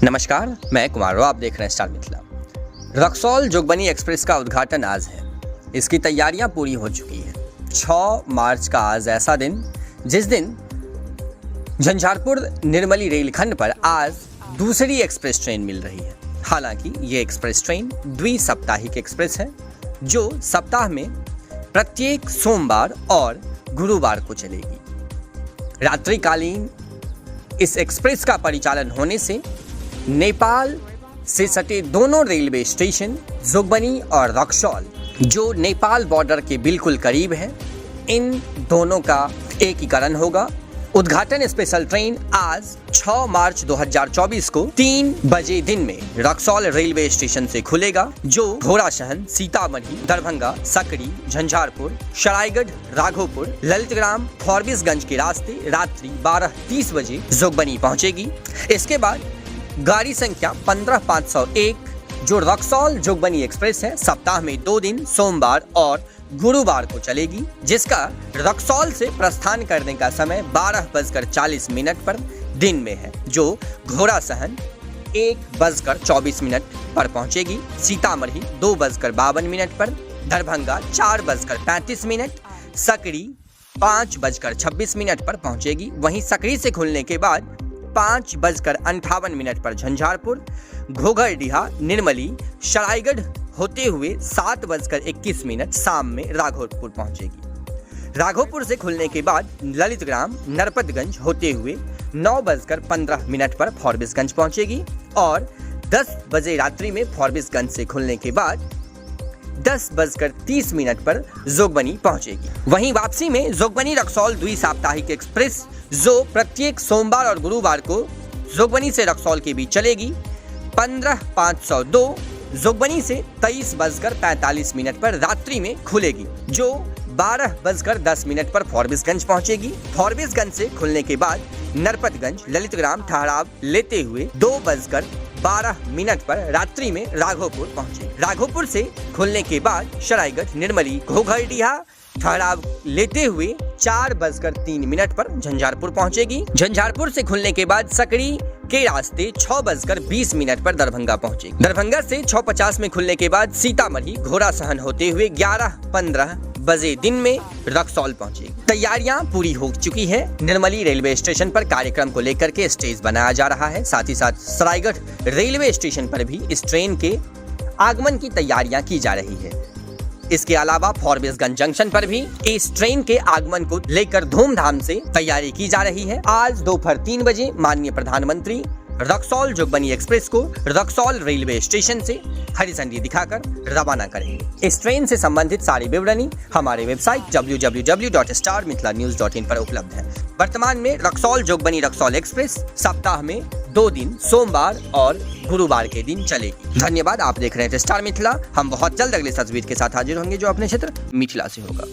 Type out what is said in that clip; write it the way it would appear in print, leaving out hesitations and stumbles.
नमस्कार, मैं कुमार राव, आप देख रहे हैं स्टार मिथिला। रक्सौल जोगबनी एक्सप्रेस का उद्घाटन आज है। इसकी तैयारियां पूरी हो चुकी है। 6 मार्च का आज ऐसा दिन जिस दिन झंझारपुर निर्मली रेलखंड पर आज दूसरी एक्सप्रेस ट्रेन मिल रही है। हालांकि ये एक्सप्रेस ट्रेन द्विसाप्ताहिक एक्सप्रेस है जो सप्ताह में प्रत्येक सोमवार और गुरुवार को चलेगी। रात्रिकालीन इस एक्सप्रेस का परिचालन होने से नेपाल से सटे दोनों रेलवे स्टेशन जोगबनी और रक्सौल, जो नेपाल बॉर्डर के बिल्कुल करीब है, इन दोनों का एकीकरण होगा। उद्घाटन स्पेशल ट्रेन आज 6 मार्च 2024 को 3 बजे दिन में रक्सौल रेलवे स्टेशन से खुलेगा, जो घोड़ासहन, सीतामढ़ी, दरभंगा, सकरी, झंझारपुर, सरायगढ़, राघोपुर, ललितग्राम, फॉरबिसगंज के रास्ते रात्रि 12:30 बजे जोगबनी पहुंचेगी। इसके बाद गाड़ी संख्या 15501 जो रक्सौल जोगबनी एक्सप्रेस है, सप्ताह में 2 दिन सोमवार और गुरुवार को चलेगी, जिसका रक्सौल से प्रस्थान करने का समय 12:40 पर दिन में है, जो घोड़ासहन 1:24 पर पहुंचेगी, सीतामढ़ी 2:52 पर, दरभंगा 4:35, सकरी 5:26 पर पहुंचेगी। वहीं सकरी से खुलने के बाद 5:58 पर झंझारपुर, घोघरडीहा, निर्मली, सरायगढ़ होते हुए 7:21 शाम में राघोपुर पहुंचेगी। राघोपुर से खुलने के बाद ललितग्राम, नरपतगंज होते हुए 9:15 पर फॉरबिसगंज पहुंचेगी और 10 बजे रात्रि में फॉरबिसगंज से खुलने के बाद 10:30 पर जोगबनी पहुंचेगी। वहीं वापसी में जोगबनी रक्सौल द्विसाप्ताहिक एक्सप्रेस जो प्रत्येक सोमवार और गुरुवार को जोगबनी से रक्सौल के बीच चलेगी, 15/502 जोगबनी से 23:45 पर रात्रि में खुलेगी, जो 12:10 पर फॉरबिसगंज पहुंचेगी। फॉरबिसगंज से खुलने के बाद नरपतगंज, ललितग्राम ठहराव लेते हुए 2:12 पर रात्रि में राघोपुर पहुंचेगी। राघोपुर से खुलने के बाद सरायगढ़, निर्मली, घोघरडीहा ठहराव लेते हुए 4:03 पर झंझारपुर पहुंचेगी। झंझारपुर से खुलने के बाद सकरी के रास्ते 6:20 पर दरभंगा पहुंचेगी। दरभंगा से 6:50 में खुलने के बाद सीतामढ़ी, घोड़ासहन होते हुए 11:15 बजे दिन में रक्सौल पहुंचेगी। तैयारियां पूरी हो चुकी है। निर्मली रेलवे स्टेशन पर कार्यक्रम को लेकर के स्टेज बनाया जा रहा है। साथ ही साथ सरायगढ़ रेलवे स्टेशन पर भी इस ट्रेन के आगमन की तैयारियां की जा रही है। इसके अलावा फॉरबिसगंज जंक्शन पर भी इस ट्रेन के आगमन को लेकर धूमधाम से तैयारी की जा रही है। आज दोपहर 3 बजे माननीय प्रधानमंत्री रक्सौल जोगबनी एक्सप्रेस को रक्सौल रेलवे स्टेशन से हरी झंडी दिखाकर रवाना करेंगे। इस ट्रेन से संबंधित सारी विवरणी हमारे वेबसाइट www.starmithlanews.in पर उपलब्ध है। वर्तमान में रक्सौल जोगबनी रक्सौल एक्सप्रेस सप्ताह में 2 दिन सोमवार और गुरुवार के दिन चलेगी। धन्यवाद, आप देख रहे थे स्टार मिथिला। हम बहुत जल्द अगले तस्वीर के साथ हाजिर होंगे जो अपने क्षेत्र मिथिला से होगा।